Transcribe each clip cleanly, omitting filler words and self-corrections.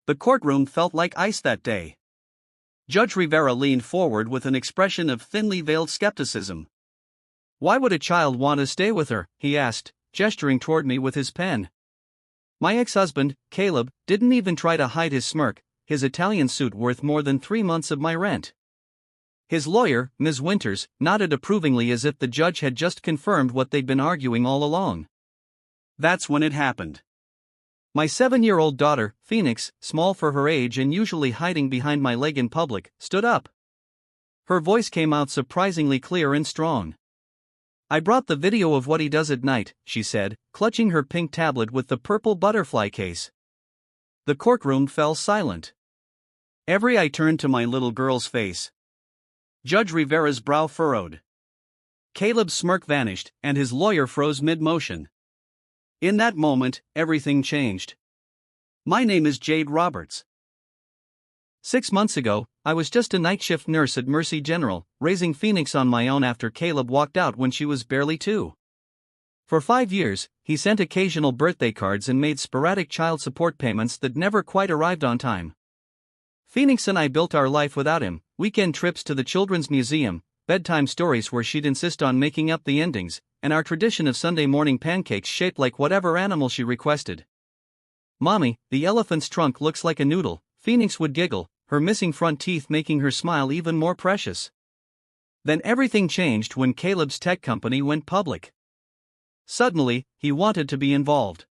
The courtroom felt like ice that day. Judge Rivera leaned forward with an expression of thinly veiled skepticism. "Why would a child want to stay with her?" he asked, gesturing toward me with his pen. My ex-husband, Caleb, didn't even try to hide his smirk, his Italian suit worth more than 3 months of my rent. His lawyer, Ms. Winters, nodded approvingly as if the judge had just confirmed what they'd been arguing all along. That's when it happened. My 7-year-old daughter, Phoenix, small for her age and usually hiding behind my leg in public, stood up. Her voice came out surprisingly clear and strong. "I brought the video of what he does at night," she said, clutching her pink tablet with the purple butterfly case. The courtroom fell silent. Every eye turned to my little girl's face. Judge Rivera's brow furrowed. Caleb's smirk vanished, and his lawyer froze mid-motion. In that moment, everything changed. "My name is Jade Roberts. 6 months ago, I was just a night shift nurse at Mercy General, raising Phoenix on my own after Caleb walked out when she was barely 2. For 5 years, he sent occasional birthday cards and made sporadic child support payments that never quite arrived on time. Phoenix and I built our life without him, weekend trips to the Children's Museum, bedtime stories where she'd insist on making up the endings, and our tradition of Sunday morning pancakes shaped like whatever animal she requested. "Mommy, the elephant's trunk looks like a noodle," Phoenix would giggle, her missing front teeth making her smile even more precious. Then everything changed when Caleb's tech company went public. Suddenly, he wanted to be involved.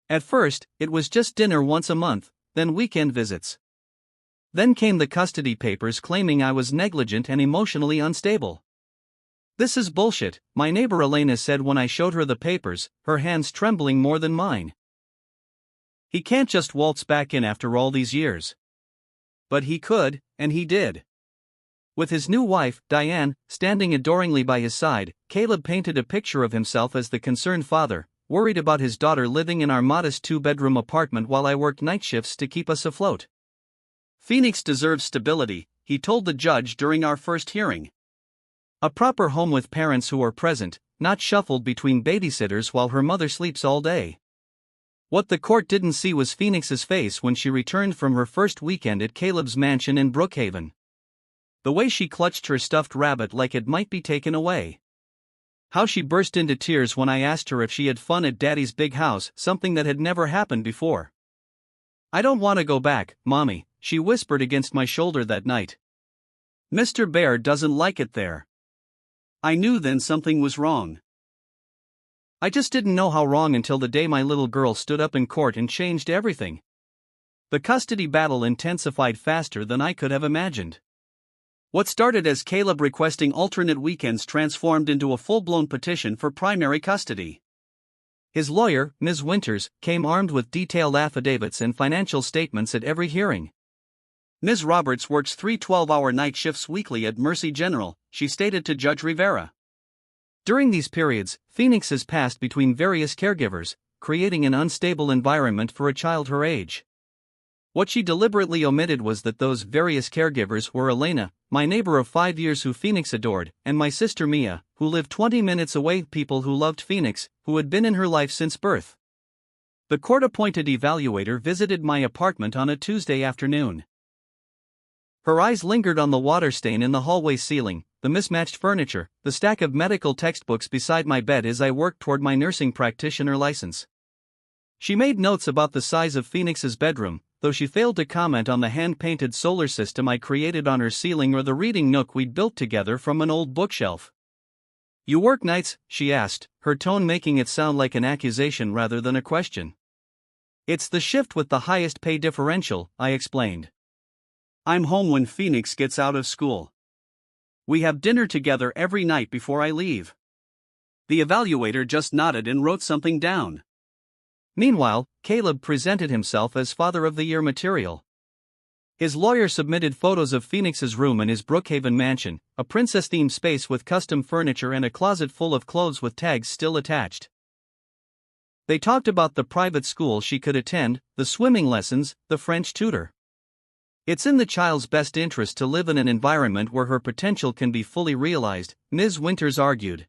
At first, it was just dinner once a month, then weekend visits. Then came the custody papers claiming I was negligent and emotionally unstable. "This is bullshit," my neighbor Elena said when I showed her the papers, her hands trembling more than mine. "He can't just waltz back in after all these years." But he could, and he did. With his new wife, Diane, standing adoringly by his side, Caleb painted a picture of himself as the concerned father, worried about his daughter living in our modest 2-bedroom apartment while I worked night shifts to keep us afloat. "Phoenix deserves stability," he told the judge during our first hearing. "A proper home with parents who are present, not shuffled between babysitters while her mother sleeps all day." What the court didn't see was Phoenix's face when she returned from her first weekend at Caleb's mansion in Brookhaven. The way she clutched her stuffed rabbit like it might be taken away. How she burst into tears when I asked her if she had fun at Daddy's big house, something that had never happened before. "I don't want to go back, Mommy," she whispered against my shoulder that night. "Mr. Bear doesn't like it there." I knew then something was wrong. I just didn't know how wrong until the day my little girl stood up in court and changed everything. The custody battle intensified faster than I could have imagined. What started as Caleb requesting alternate weekends transformed into a full-blown petition for primary custody. His lawyer, Ms. Winters, came armed with detailed affidavits and financial statements at every hearing. "Ms. Roberts works 3 12-hour night shifts weekly at Mercy General," she stated to Judge Rivera. During these periods, Phoenix has passed between various caregivers, creating an unstable environment for a child her age. What she deliberately omitted was that those various caregivers were Elena, my neighbor of 5 years who Phoenix adored, and my sister Mia, who lived 20 minutes away, people who loved Phoenix, who had been in her life since birth. The court-appointed evaluator visited my apartment on a Tuesday afternoon. Her eyes lingered on the water stain in the hallway ceiling, the mismatched furniture, the stack of medical textbooks beside my bed as I worked toward my nursing practitioner license. She made notes about the size of Phoenix's bedroom, though she failed to comment on the hand-painted solar system I created on her ceiling or the reading nook we'd built together from an old bookshelf. "You work nights?" she asked, her tone making it sound like an accusation rather than a question. "It's the shift with the highest pay differential," I explained. "I'm home when Phoenix gets out of school. We have dinner together every night before I leave." The evaluator just nodded and wrote something down. Meanwhile, Caleb presented himself as Father of the Year material. His lawyer submitted photos of Phoenix's room in his Brookhaven mansion, a princess-themed space with custom furniture and a closet full of clothes with tags still attached. They talked about the private school she could attend, the swimming lessons, the French tutor. "It's in the child's best interest to live in an environment where her potential can be fully realized," Ms. Winters argued.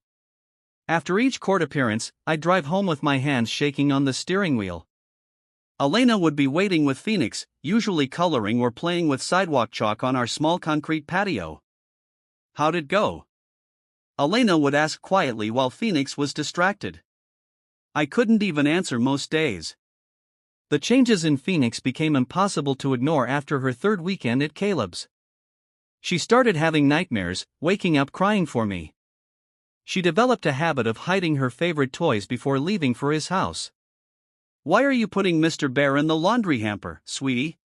After each court appearance, I'd drive home with my hands shaking on the steering wheel. Elena would be waiting with Phoenix, usually coloring or playing with sidewalk chalk on our small concrete patio. How'd it go? Elena would ask quietly while Phoenix was distracted. I couldn't even answer most days. The changes in Phoenix became impossible to ignore after her third weekend at Caleb's. She started having nightmares, waking up crying for me. She developed a habit of hiding her favorite toys before leaving for his house. Why are you putting Mr. Bear in the laundry hamper, sweetie?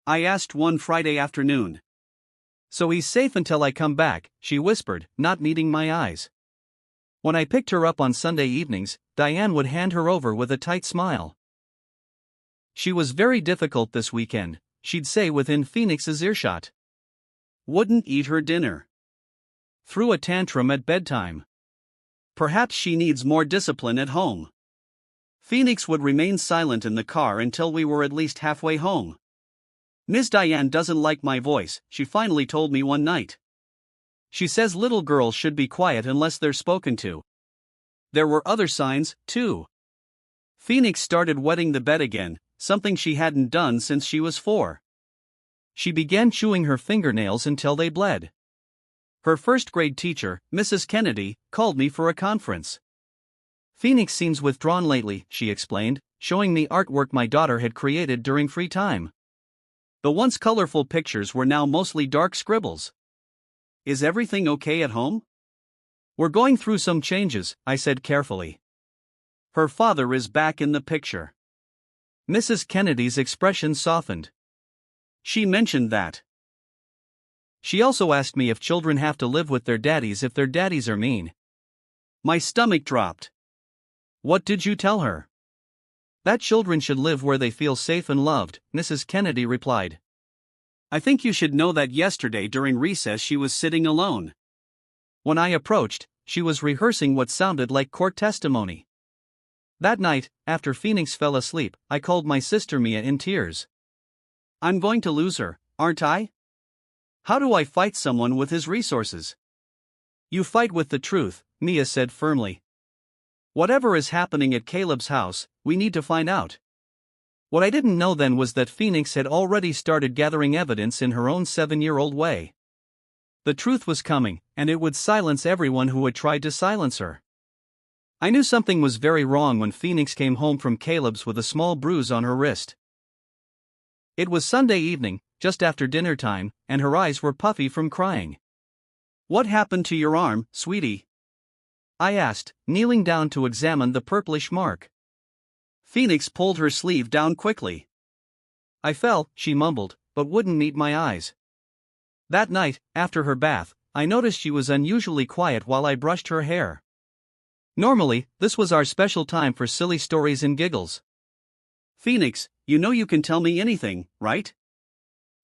I asked one Friday afternoon. So he's safe until I come back, she whispered, not meeting my eyes. When I picked her up on Sunday evenings, Diane would hand her over with a tight smile. She was very difficult this weekend, she'd say within Phoenix's earshot. Wouldn't eat her dinner. Threw a tantrum at bedtime. Perhaps she needs more discipline at home. Phoenix would remain silent in the car until we were at least halfway home. Miss Diane doesn't like my voice, she finally told me one night. She says little girls should be quiet unless they're spoken to. There were other signs, too. Phoenix started wetting the bed again, something she hadn't done since she was 4. She began chewing her fingernails until they bled. Her first-grade teacher, Mrs. Kennedy, called me for a conference. Phoenix seems withdrawn lately, she explained, showing me artwork my daughter had created during free time. The once colorful pictures were now mostly dark scribbles. Is everything okay at home? We're going through some changes, I said carefully. Her father is back in the picture. Mrs. Kennedy's expression softened. She mentioned that. She also asked me if children have to live with their daddies if their daddies are mean. My stomach dropped. What did you tell her? That children should live where they feel safe and loved, Mrs. Kennedy replied. I think you should know that yesterday during recess she was sitting alone. When I approached, she was rehearsing what sounded like court testimony. That night, after Phoenix fell asleep, I called my sister Mia in tears. I'm going to lose her, aren't I? How do I fight someone with his resources? You fight with the truth, Mia said firmly. Whatever is happening at Caleb's house, we need to find out. What I didn't know then was that Phoenix had already started gathering evidence in her own 7-year-old way. The truth was coming, and it would silence everyone who had tried to silence her. I knew something was very wrong when Phoenix came home from Caleb's with a small bruise on her wrist. It was Sunday evening, just after dinner time, and her eyes were puffy from crying. What happened to your arm, sweetie? I asked, kneeling down to examine the purplish mark. Phoenix pulled her sleeve down quickly. I fell, she mumbled, but wouldn't meet my eyes. That night, after her bath, I noticed she was unusually quiet while I brushed her hair. Normally, this was our special time for silly stories and giggles. Phoenix, you know you can tell me anything, right?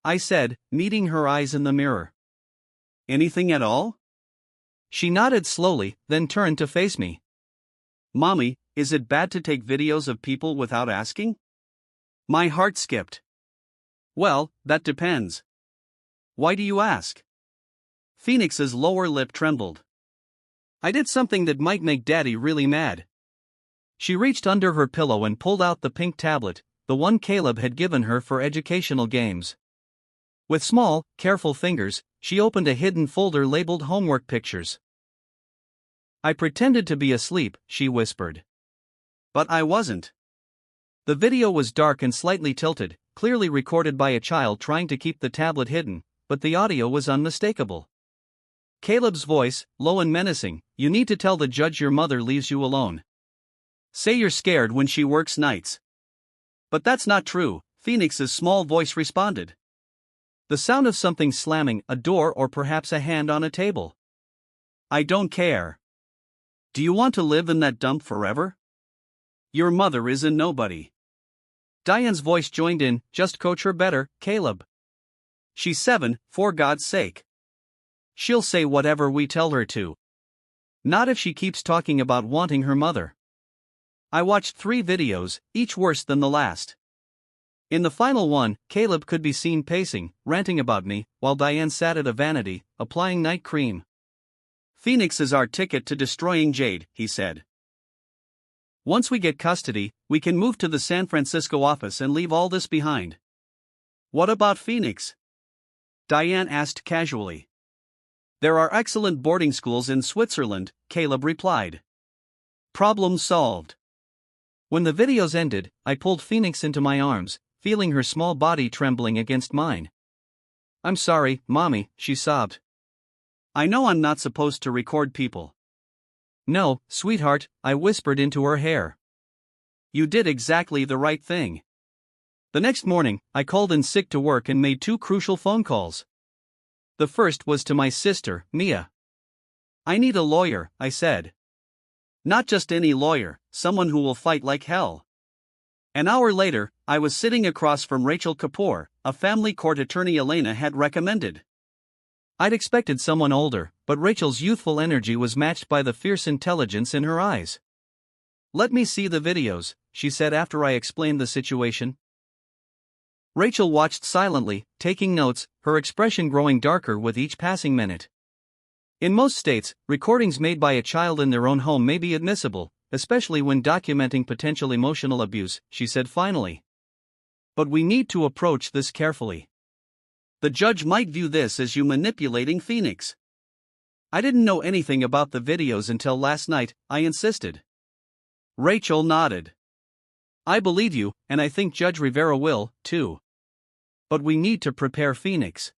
I said, meeting her eyes in the mirror. Anything at all? She nodded slowly, then turned to face me. Mommy, is it bad to take videos of people without asking? My heart skipped. Well, that depends. Why do you ask? Phoenix's lower lip trembled. I did something that might make Daddy really mad. She reached under her pillow and pulled out the pink tablet, the one Caleb had given her for educational games. With small, careful fingers, she opened a hidden folder labeled homework pictures. I pretended to be asleep, she whispered. But I wasn't. The video was dark and slightly tilted, clearly recorded by a child trying to keep the tablet hidden, but the audio was unmistakable. Caleb's voice, low and menacing, you need to tell the judge your mother leaves you alone. Say you're scared when she works nights. But that's not true, Phoenix's small voice responded. The sound of something slamming, a door or perhaps a hand on a table. I don't care. Do you want to live in that dump forever? Your mother is a nobody. Diane's voice joined in, just coach her better, Caleb. She's 7, for God's sake. She'll say whatever we tell her to. Not if she keeps talking about wanting her mother. I watched 3 videos, each worse than the last. In the final one, Caleb could be seen pacing, ranting about me, while Diane sat at a vanity, applying night cream. Phoenix is our ticket to destroying Jade, he said. Once we get custody, we can move to the San Francisco office and leave all this behind. What about Phoenix? Diane asked casually. There are excellent boarding schools in Switzerland, Caleb replied. Problem solved. When the videos ended, I pulled Phoenix into my arms, feeling her small body trembling against mine. I'm sorry, Mommy, she sobbed. I know I'm not supposed to record people. No, sweetheart, I whispered into her hair. You did exactly the right thing. The next morning, I called in sick to work and made 2 crucial phone calls. The first was to my sister, Mia. I need a lawyer, I said. Not just any lawyer, someone who will fight like hell. An hour later, I was sitting across from Rachel Kapoor, a family court attorney Elena had recommended. I'd expected someone older, but Rachel's youthful energy was matched by the fierce intelligence in her eyes. Let me see the videos, she said after I explained the situation. Rachel watched silently, taking notes, her expression growing darker with each passing minute. In most states, recordings made by a child in their own home may be admissible, especially when documenting potential emotional abuse, she said finally. But we need to approach this carefully. The judge might view this as you manipulating Phoenix. I didn't know anything about the videos until last night, I insisted. Rachel nodded. I believe you, and I think Judge Rivera will, too. But we need to prepare Phoenix.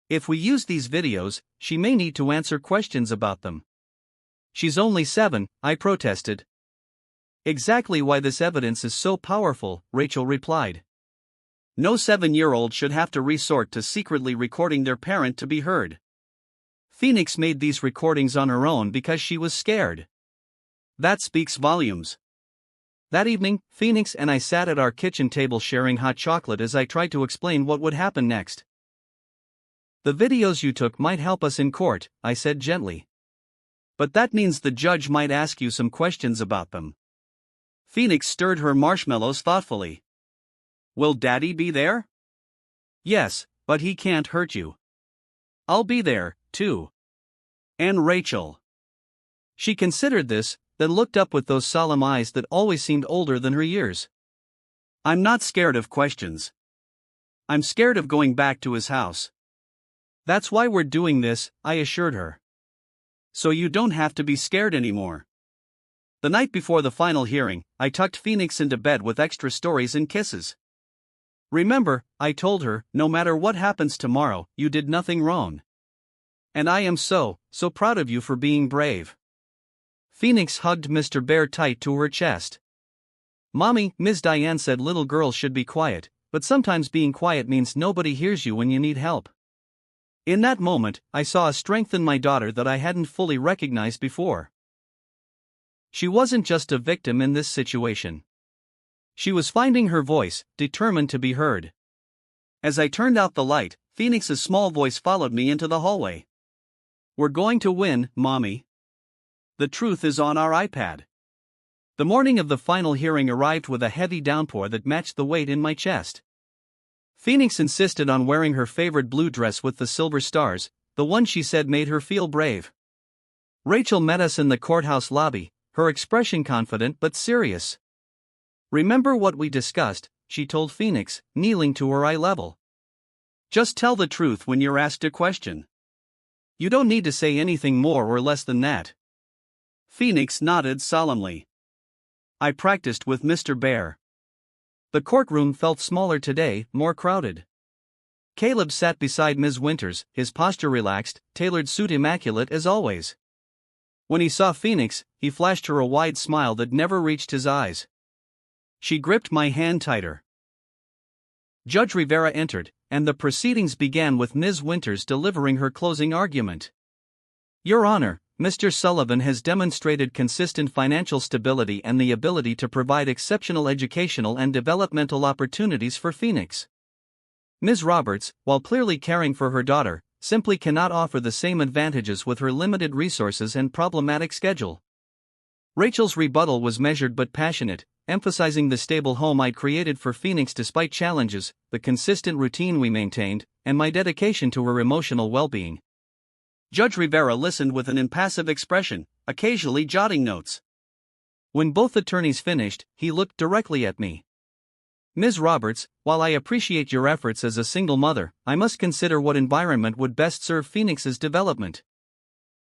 If we use these videos, she may need to answer questions about them. She's only 7, I protested. Exactly why this evidence is so powerful, Rachel replied. No 7-year-old should have to resort to secretly recording their parent to be heard. Phoenix made these recordings on her own because she was scared. That speaks volumes. That evening, Phoenix and I sat at our kitchen table sharing hot chocolate as I tried to explain what would happen next. The videos you took might help us in court, I said gently. But that means the judge might ask you some questions about them. Phoenix stirred her marshmallows thoughtfully. Will Daddy be there? Yes, but he can't hurt you. I'll be there, too. And Rachel. She considered this, then looked up with those solemn eyes that always seemed older than her years. I'm not scared of questions. I'm scared of going back to his house. That's why we're doing this, I assured her. So you don't have to be scared anymore. The night before the final hearing, I tucked Phoenix into bed with extra stories and kisses. Remember, I told her, no matter what happens tomorrow, you did nothing wrong. And I am so proud of you for being brave. Phoenix hugged Mr. Bear tight to her chest. Mommy, Ms. Diane said little girls should be quiet, but sometimes being quiet means nobody hears you when you need help. In that moment, I saw a strength in my daughter that I hadn't fully recognized before. She wasn't just a victim in this situation. She was finding her voice, determined to be heard. As I turned out the light, Phoenix's small voice followed me into the hallway. We're going to win, Mommy. The truth is on our iPad. The morning of the final hearing arrived with a heavy downpour that matched the weight in my chest. Phoenix insisted on wearing her favorite blue dress with the silver stars, the one she said made her feel brave. Rachel met us in the courthouse lobby, her expression confident but serious. Remember what we discussed, she told Phoenix, kneeling to her eye level. Just tell the truth when you're asked a question. You don't need to say anything more or less than that. Phoenix nodded solemnly. I practiced with Mr. Bear. The courtroom felt smaller today, more crowded. Caleb sat beside Ms. Winters, his posture relaxed, tailored suit immaculate as always. When he saw Phoenix, he flashed her a wide smile that never reached his eyes. She gripped my hand tighter. Judge Rivera entered, and the proceedings began with Ms. Winters delivering her closing argument. Your Honor, Mr. Sullivan has demonstrated consistent financial stability and the ability to provide exceptional educational and developmental opportunities for Phoenix. Ms. Roberts, while clearly caring for her daughter, simply cannot offer the same advantages with her limited resources and problematic schedule. Rachel's rebuttal was measured but passionate, emphasizing the stable home I'd created for Phoenix despite challenges, the consistent routine we maintained, and my dedication to her emotional well-being. Judge Rivera listened with an impassive expression, occasionally jotting notes. When both attorneys finished, he looked directly at me. Ms. Roberts, while I appreciate your efforts as a single mother, I must consider what environment would best serve Phoenix's development.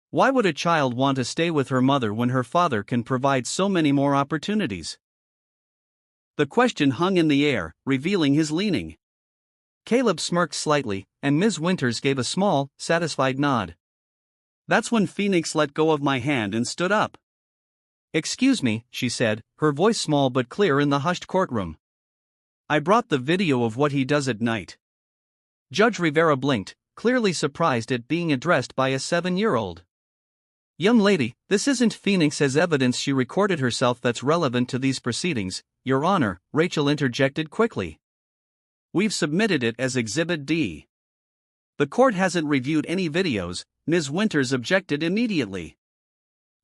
Why would a child want to stay with her mother when her father can provide so many more opportunities? The question hung in the air, revealing his leaning. Caleb smirked slightly, and Ms. Winters gave a small, satisfied nod. That's when Phoenix let go of my hand and stood up. "Excuse me," she said, her voice small but clear in the hushed courtroom. "I brought the video of what he does at night." Judge Rivera blinked, clearly surprised at being addressed by a 7-year-old. "Young lady, this isn't Phoenix as evidence she recorded herself that's relevant to these proceedings, Your Honor," Rachel interjected quickly. "We've submitted it as Exhibit D." "The court hasn't reviewed any videos," Ms. Winters objected immediately.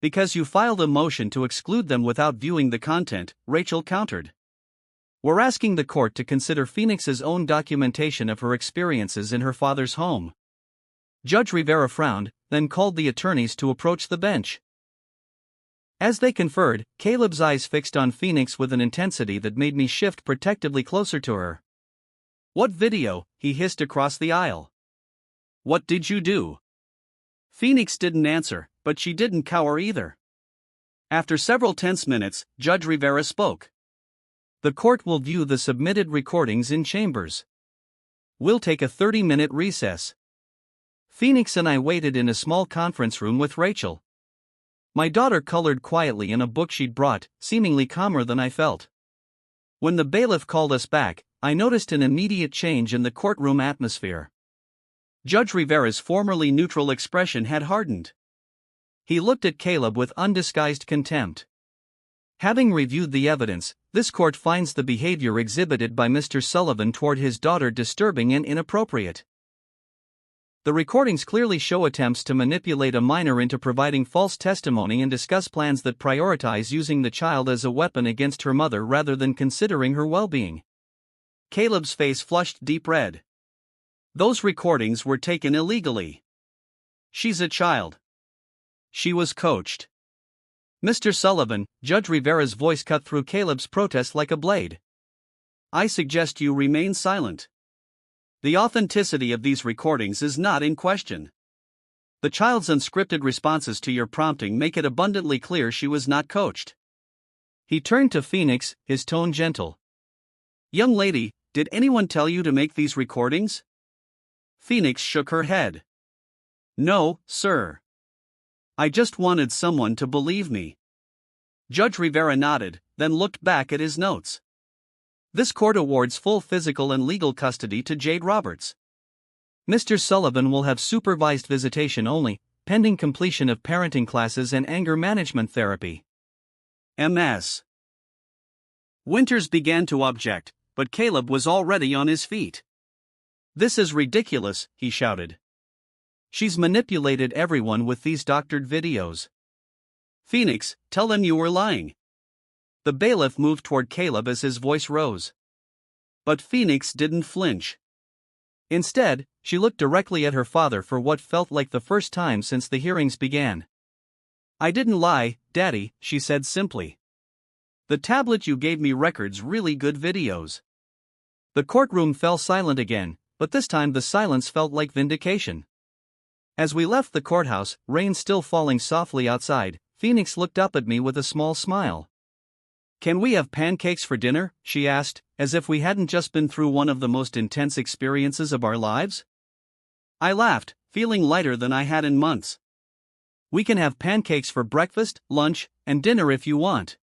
"Because you filed a motion to exclude them without viewing the content," Rachel countered. "We're asking the court to consider Phoenix's own documentation of her experiences in her father's home." Judge Rivera frowned, then called the attorneys to approach the bench. As they conferred, Caleb's eyes fixed on Phoenix with an intensity that made me shift protectively closer to her. "What video?" he hissed across the aisle. "What did you do?" Phoenix didn't answer, but she didn't cower either. After several tense minutes, Judge Rivera spoke. "The court will view the submitted recordings in chambers. We'll take a 30-minute recess." Phoenix and I waited in a small conference room with Rachel. My daughter colored quietly in a book she'd brought, seemingly calmer than I felt. When the bailiff called us back, I noticed an immediate change in the courtroom atmosphere. Judge Rivera's formerly neutral expression had hardened. He looked at Caleb with undisguised contempt. "Having reviewed the evidence, this court finds the behavior exhibited by Mr. Sullivan toward his daughter disturbing and inappropriate. The recordings clearly show attempts to manipulate a minor into providing false testimony and discuss plans that prioritize using the child as a weapon against her mother rather than considering her well-being." Caleb's face flushed deep red. "Those recordings were taken illegally. She's a child. She was coached." "Mr. Sullivan," Judge Rivera's voice cut through Caleb's protest like a blade. "I suggest you remain silent. The authenticity of these recordings is not in question. The child's unscripted responses to your prompting make it abundantly clear she was not coached." He turned to Phoenix, his tone gentle. "Young lady, did anyone tell you to make these recordings?" Phoenix shook her head. "No, sir. I just wanted someone to believe me." Judge Rivera nodded, then looked back at his notes. "This court awards full physical and legal custody to Jade Roberts. Mr. Sullivan will have supervised visitation only, pending completion of parenting classes and anger management therapy. Ms. Winters began to object, but Caleb was already on his feet. "This is ridiculous," he shouted. "She's manipulated everyone with these doctored videos. Phoenix, tell them you were lying." The bailiff moved toward Caleb as his voice rose. But Phoenix didn't flinch. Instead, she looked directly at her father for what felt like the first time since the hearings began. "I didn't lie, Daddy," she said simply. "The tablet you gave me records really good videos." The courtroom fell silent again, but this time the silence felt like vindication. As we left the courthouse, rain still falling softly outside, Phoenix looked up at me with a small smile. "Can we have pancakes for dinner?" she asked, as if we hadn't just been through one of the most intense experiences of our lives. I laughed, feeling lighter than I had in months. "We can have pancakes for breakfast, lunch, and dinner if you want."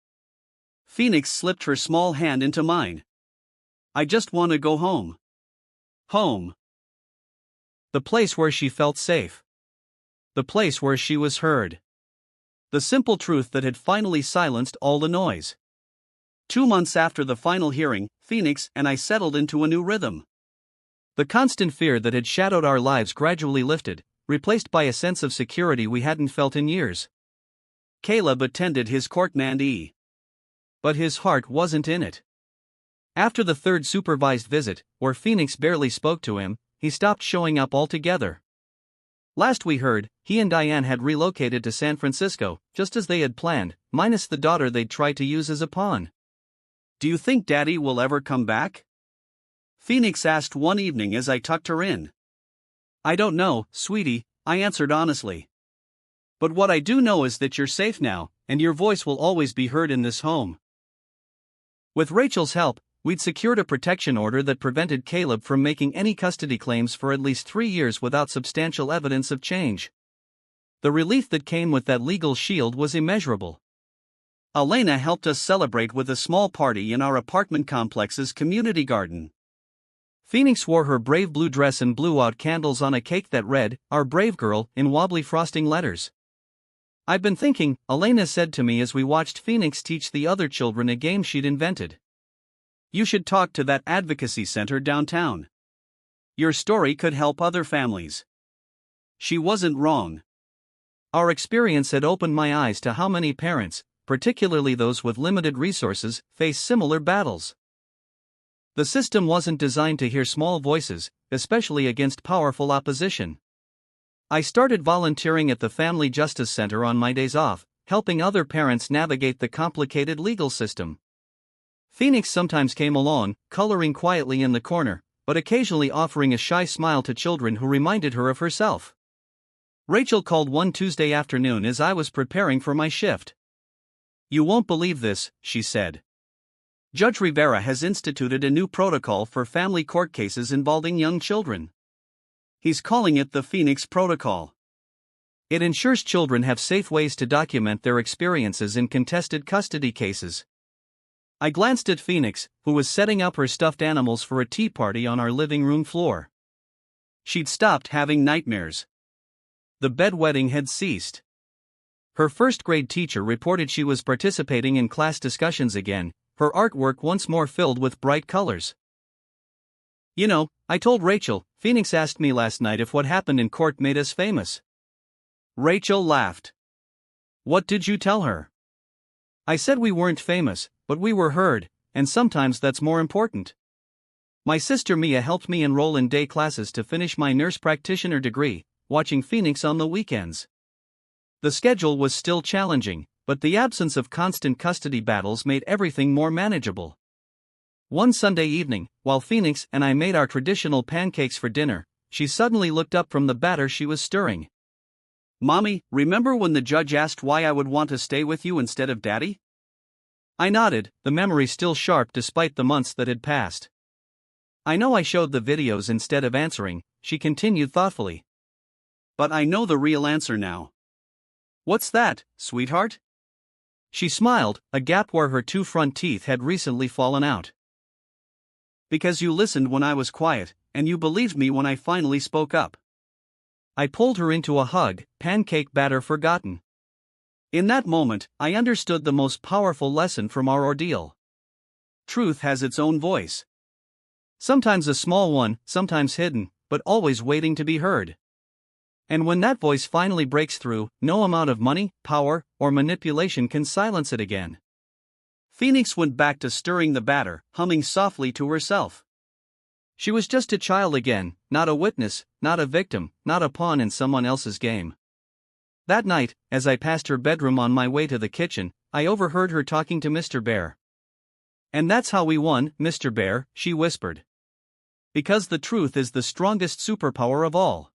Phoenix slipped her small hand into mine. "I just want to go home." Home. The place where she felt safe. The place where she was heard. The simple truth that had finally silenced all the noise. 2 months after the final hearing, Phoenix and I settled into a new rhythm. The constant fear that had shadowed our lives gradually lifted, replaced by a sense of security we hadn't felt in years. Caleb attended his court mandee. But his heart wasn't in it. After the third supervised visit, where Phoenix barely spoke to him, he stopped showing up altogether. Last we heard, he and Diane had relocated to San Francisco, just as they had planned, minus the daughter they'd tried to use as a pawn. Do you think Daddy will ever come back? Phoenix asked one evening as I tucked her in. I don't know, sweetie, I answered honestly. But what I do know is that you're safe now, and your voice will always be heard in this home. With Rachel's help, we'd secured a protection order that prevented Caleb from making any custody claims for at least 3 years without substantial evidence of change. The relief that came with that legal shield was immeasurable. Elena helped us celebrate with a small party in our apartment complex's community garden. Phoenix wore her brave blue dress and blew out candles on a cake that read, "Our brave girl," in wobbly frosting letters. I've been thinking, Elena said to me as we watched Phoenix teach the other children a game she'd invented. You should talk to that advocacy center downtown. Your story could help other families. She wasn't wrong. Our experience had opened my eyes to how many parents, particularly those with limited resources, face similar battles. The system wasn't designed to hear small voices, especially against powerful opposition. I started volunteering at the Family Justice Center on my days off, helping other parents navigate the complicated legal system. Phoenix sometimes came along, coloring quietly in the corner, but occasionally offering a shy smile to children who reminded her of herself. Rachel called one Tuesday afternoon as I was preparing for my shift. You won't believe this, she said. Judge Rivera has instituted a new protocol for family court cases involving young children. He's calling it the Phoenix Protocol. It ensures children have safe ways to document their experiences in contested custody cases. I glanced at Phoenix, who was setting up her stuffed animals for a tea party on our living room floor. She'd stopped having nightmares. The bedwetting had ceased. Her first-grade teacher reported she was participating in class discussions again, her artwork once more filled with bright colors. You know, I told Rachel, Phoenix asked me last night if what happened in court made us famous. Rachel laughed. What did you tell her? I said we weren't famous, but we were heard, and sometimes that's more important. My sister Mia helped me enroll in day classes to finish my nurse practitioner degree, watching Phoenix on the weekends. The schedule was still challenging, but the absence of constant custody battles made everything more manageable. One Sunday evening, while Phoenix and I made our traditional pancakes for dinner, she suddenly looked up from the batter she was stirring. Mommy, remember when the judge asked why I would want to stay with you instead of Daddy? I nodded, the memory still sharp despite the months that had passed. I know I showed the videos instead of answering, she continued thoughtfully. But I know the real answer now. What's that, sweetheart? She smiled, a gap where her 2 front teeth had recently fallen out. Because you listened when I was quiet, and you believed me when I finally spoke up. I pulled her into a hug, pancake batter forgotten. In that moment, I understood the most powerful lesson from our ordeal. Truth has its own voice. Sometimes a small one, sometimes hidden, but always waiting to be heard. And when that voice finally breaks through, no amount of money, power, or manipulation can silence it again. Phoenix went back to stirring the batter, humming softly to herself. She was just a child again, not a witness, not a victim, not a pawn in someone else's game. That night, as I passed her bedroom on my way to the kitchen, I overheard her talking to Mr. Bear. And that's how we won, Mr. Bear, she whispered. Because the truth is the strongest superpower of all.